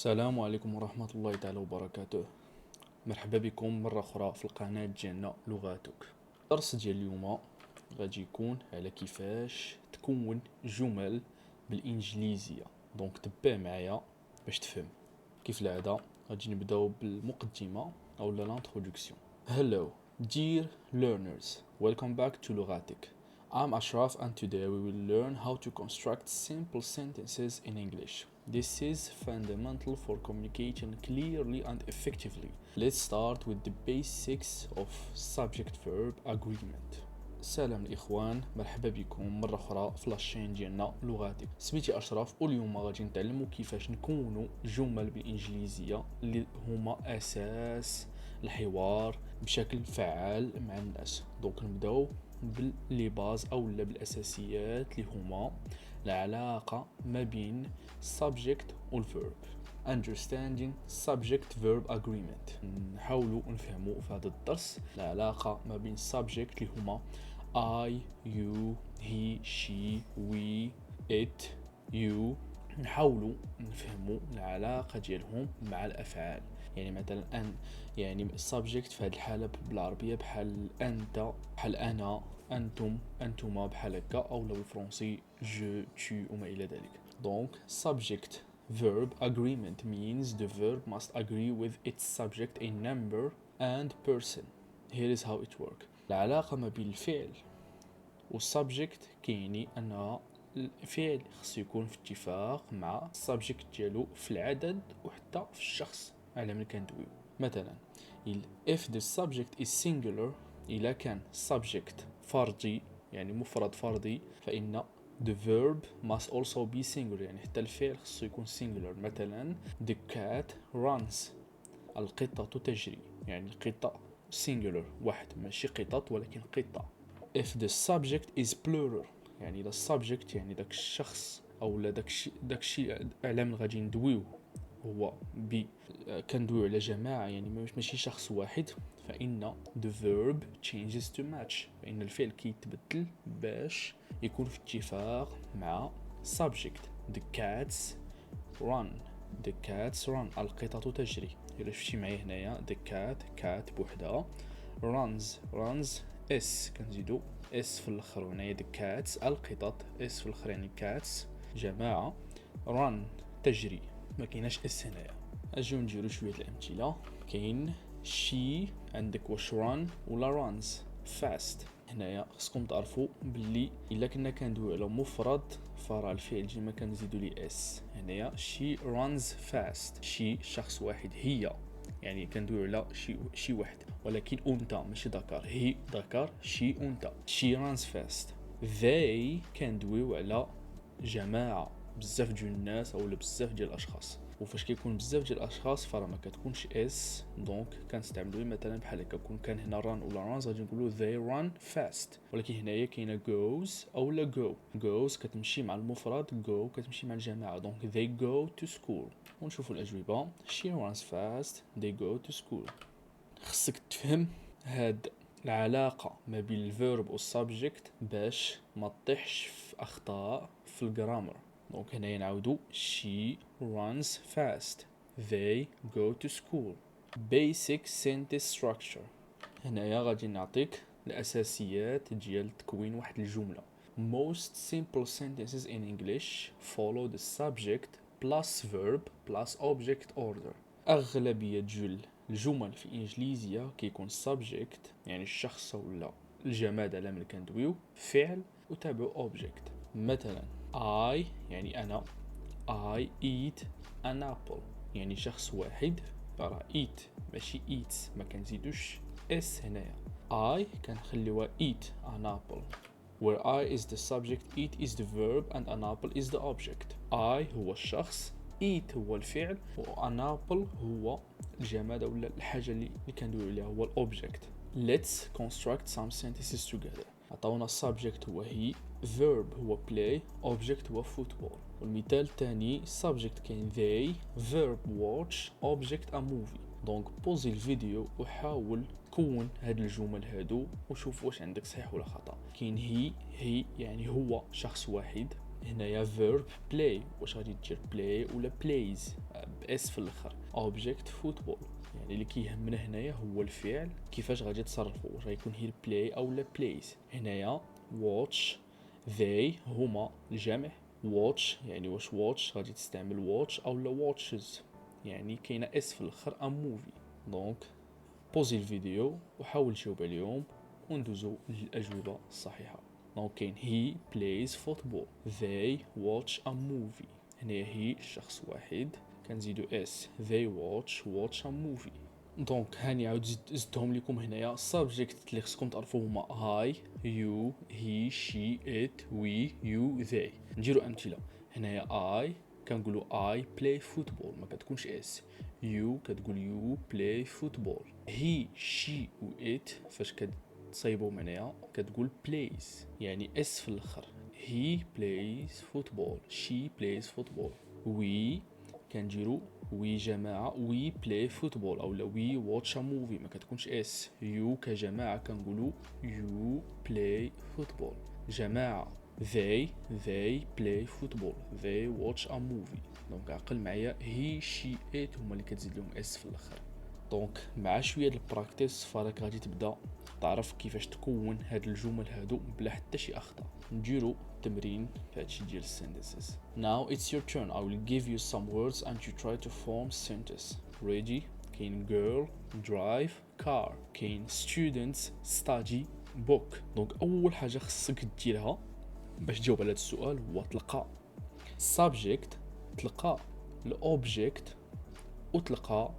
السلام عليكم ورحمة الله تعالى وبركاته. مرحبا بكم مرة أخرى في القناة ديالنا لغاتك. الدرس ديال اليوم غادي يكون على كيفاش تكون جمل بالإنجليزية، دونك تبع معايا باش تفهم. كيف العادة غادي نبداو بالمقدمة أو l'introduction. Hello dear learners, welcome back to لغاتك. I'm Ashraf and today we will learn how to construct simple sentences in English. This is fundamental for communicating clearly and effectively. Let's start with the basics of subject-verb agreement. سلام الإخوان، مرحبا بكم مرة أخرى في لاشين ديالنا لغاتك. سميتي أشرف واليوم غادي نتعلمو كيفاش نكونو جمل بالإنجليزية اللي هما أساس الحوار بشكل فعال مع الناس. دونك نبداو باللي باز او بالاساسيات اللي هما العلاقه ما بين subject والverb. understanding subject verb agreement. نحاولوا نفهموا في هذا الدرس العلاقه ما بين subject اللي هما I, you, he, she, we, it, you. نحاولوا نفهموا العلاقه ديالهم مع الافعال. يعني مثلا ان يعني subject في هذه الحاله بالعربيه بحال انت، بحال انا، انتم، انتما، بحال هكا، او لو بالفرنسي je, tu وما الى ذلك. دونك subject verb agreement means the verb must agree with its subject in number and person. Here is how it works. العلاقه ما بين الفعل والسبجكت كيعني ان الفعل خصو يكون في اتفاق مع السبجكت ديالو في العدد وحتى في الشخص على من كندويو. مثلا if the subject is singular، إلا كان subject فردي يعني مفرد فردي، فإن the verb must also be singular، يعني حتى الفعل خصو يكون singular. مثلا the cat runs، القطة تجري، يعني القطة singular واحد، ماشي قطط ولكن قطة. if the subject is plural، يعني إذا subject يعني داك الشخص أو لا داك الشيء على من غادي ندويو هو كندويو على جماعة يعني ماشي شخص واحد، فإن the verb changes to match، فإن الفعل كيتبدل باش يكون في اتفاق مع subject. the cats run، the cats run، القطط تجري. إلا شفتي معايا هنايا the cat بوحدها، runs اس كنزيدو اس في الاخر، هنايا the cats القطط، اس في الاخر يعني cats جماعة، run تجري، ما كايناش اس هنايا. اجيو نديرو شويه الامثله. كاين she عندك واش run ولا runs fast. هنايا خصكم تعرفوا باللي الا كنا كندويو على مفرد فراه الفعل ديما كنزيدو ليه اس. هنايا she runs fast، she شخص واحد، هي يعني كندويو على شي واحد، ولكن انثى ماشي ذكر، هي ذكر، شي انثى. she runs fast. they كندويو على جماعه، بزاف ديال الناس او بزاف ديال الاشخاص، وفاش كيكون بزاف ديال الاشخاص فراه ما كتكونش اس، دونك كنستعملوه مثلا بحال هكا. كون هنا ران ولا رانز غادي نقولوا they run fast، ولكن هنايا كاينه goes او لا goes كتمشي مع المفرد، go كتمشي مع الجماعه، دونك they go to school. ونشوفوا الاجوبه. she runs fast، they go to school. خصك تفهم هاد العلاقه ما بين الفيرب والسبجكت باش ما تطيحش في اخطاء في الجرامر. دونك هنايا نعاودو she runs fast، they go to school. basic sentence structure. هنايا غادي نعطيك الاساسيات ديال تكوين واحد الجمله. most simple sentences in English follow the subject plus verb plus object order. اغلبيه الجمل في الانجليزيه كيكون subject يعني الشخص ولا الجماد على من كندويو فعل وتابعو object. مثلا I يعني أنا، I eat an apple، يعني شخص واحد، راه eat ماشي eats، ما كنزيدوش اس هنايا. I كنخليوها eat an apple، where I is the subject, eat is the verb and an apple is the object. I هو الشخص، eat هو الفعل، و an apple هو الجماد أو الحاجة اللي كندويو عليها هو الأوبجكت. Let's construct some sentences together. عطاونا subject هو هي، verb هو play، object هو football. والمثال الثاني subject كاين they، verb watch، object a movie. دونك بوزي الفيديو وحاول كون هاد الجمل هادو وشوف واش عندك صحيح ولا خطأ. كاين هي يعني هو شخص واحد، هنايا verb play، واش غادي دير play ولا plays باس في الاخر. object football، يعني اللي كيهمنا هنايا هو الفعل كيفاش غادي تصرفوا، واش غيكون هي البلاي او لا بلايز. هنايا watch they هما الجمع، watch يعني واش watch غادي تستعمل watch او لا watches، يعني كاينه اس في الاخر ا موفي. دونك بوزي الفيديو وحاول تجاوب عليهم وندوزو للاجوبه الصحيحه. دونك كاين he plays football، they watch a movie. هنا هي شخص واحد كنزيدو اس they watch a movie. دونك هاني عاود زدتهم لكم هنايا subject اللي خصكم تعرفوا هما I you he she it we you they. نديرو امثله. هنايا I كنقولوا I play football ما كتكونش اس. you كتقول you play football. he she و it فاش تصايبو معناها كتقول plays يعني اس في الاخر. he plays football she plays football. we كنديرو وي جماعة we play football أو لا we watch a movie ما كتكونش اس. you كجماعة كنقولوا you play football. جماعة they play football they watch a movie. دونك عقل معايا he she it هما اللي كتزيد لهم اس في الاخر. دونك مع شويه د البراكتيس فراك غادي تبدا تعرف كيفاش تكون هاد الجمل هادو بلا حتى شي اخطاء. نديرو تمرين في هادشي ديال sentences. Now it's your turn. I will give you some words and you try to form sentence. Ready? كاين girl drive car، كاين students study book. دونك اول حاجه خصك ديرها باش تجاوب على هذا السؤال هو تلقى subject، تلقى الاوبجكت وتلقى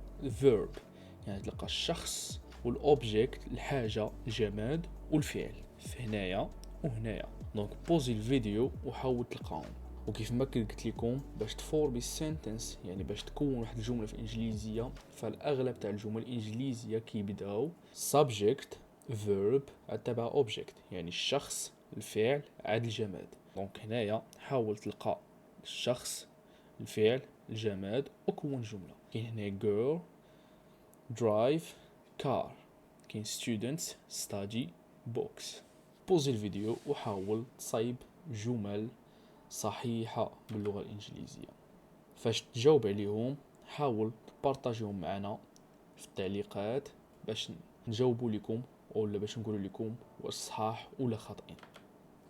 verb، يعني تلقى الشخص والاوبجكت الحاجه الجماد والفعل في هنايا وهنايا. دونك بوزي الفيديو وحاول تلقاهم. وكيف ما قلت لكم باش تفورمي السنتنس يعني باش تكون واحد الجمله في الانجليزيه فالاغلب تاع الجمل الانجليزيه كيبداو subject verb تبع object، يعني الشخص الفعل عاد الجماد. دونك هنايا حاول تلقى الشخص الفعل الجماد وكون جمله. كاين هنا girl drive car، كاين students study books. بوزي الفيديو وحاول تصايب جمل صحيحة باللغة الإنجليزية. فاش تجاوب عليهم حاول تبارطاجيهم معنا في التعليقات باش نجاوبوا لكم ولا باش نقول لكم واش صحاح ولا خاطئين.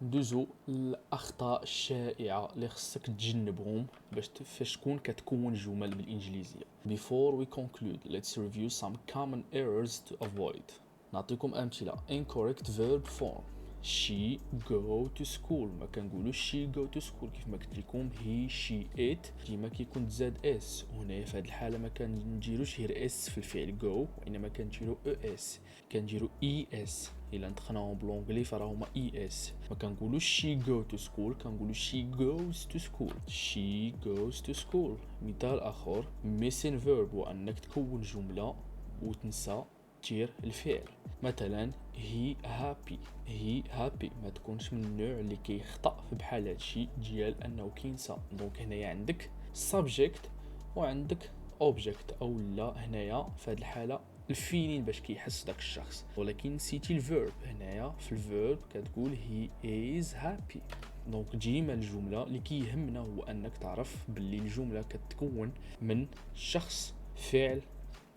ندوزو الاخطاء الشائعه اللي خصك تجنبهم باش فاش كتكون جمل بالانجليزيه. Before we conclude let's review some common errors to avoid. نعطيكم امثله. incorrect verb form she go to school، ما كنقولوش she go to school كيف ما قلت لكم he she it ديما كيكون تزاد اس، وهنايا في هذه الحاله ما كنديروش غير اس في الفعل go وانما كنديرو او اس، كنديرو اي اس. الا ندخناهم بلونجلي فراهما اي اس. ما كنقولوش she go to school كنقولو she goes to school she goes to school. مثال اخر missing verb هو انك تكون جمله وتنسى تير الفعل. مثلا he happy ما تكونش من النوع اللي كيخطأ في بحال هادشي ديال انه كينسى. دونك هنايا عندك subject وعندك object او لا هنايا في هاد الحاله الفيلين باش كيحس داك الشخص، ولكن نسيتي الفيرب. هنايا في الفيرب كتقول he is happy. دونك ديما الجمله اللي كيهمنا هو انك تعرف باللي الجمله كتكون من شخص فعل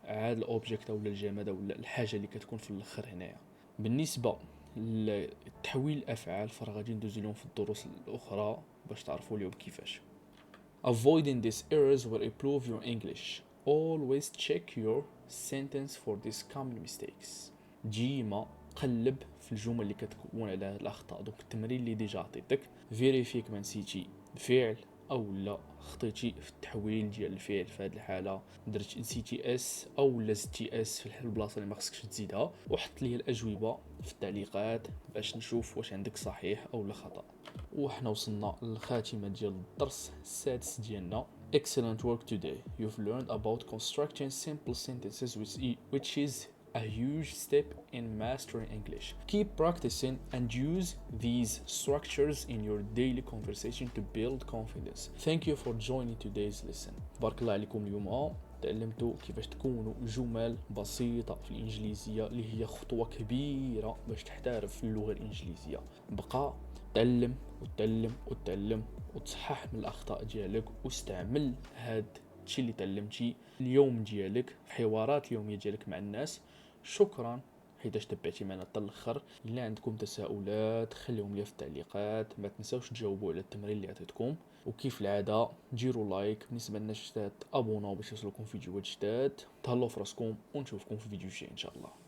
عاد الاوبجكت او الجماد او الحاجه اللي كتكون في الاخر. هنايا بالنسبه لتحويل الافعال فغادي ندوز لهم في الدروس الاخرى باش تعرفوا اليوم كيفاش. Avoiding these errors will improve your English. Always check your sentence for these common mistakes. ديما قلب في الجمل اللي كتكون على هاد الاخطاء. دونك التمرين اللي ديجا عطيتك فيريفيك ما نسيتي فعل او لا خطيتي في التحويل ديال الفعل. في هذه الحاله درت نسيتي اس او لا زدتي اس في البلاصه اللي ما خصكش تزيدها، وحط لي الاجوبه في التعليقات باش نشوف واش عندك صحيح او لا خطا. وحنا وصلنا للخاتمه ديال الدرس السادس ديالنا. Excellent work today. You've learned about constructing simple sentences which is a huge step in mastering English. Keep practicing and use these structures in your daily conversation to build confidence. Thank you for joining today's lesson. بارك الله عليكم. اليوم تعلمتوا كيفاش تكونوا جمل بسيطة في الإنجليزية اللي هي خطوة كبيرة باش تحترف اللغة الإنجليزية. بقى تعلم وتعلم وتصحح من الاخطاء ديالك، واستعمل هاد الشيء اللي تعلمتي اليوم ديالك في حوارات اليوميه ديالك مع الناس. شكرا حيتاش تبعتي معنا حتى الاخر. الا عندكم تساؤلات خليهم لي في التعليقات، ما تنساوش تجاوبوا على التمرين اللي عطيتكم، وكيف العاده ديروا لايك، بالنسبه للناس جداد ابوناو باش يوصلكم فيديوهات جداد. تهلاو في راسكم ونشوفكم في فيديو جاي ان شاء الله.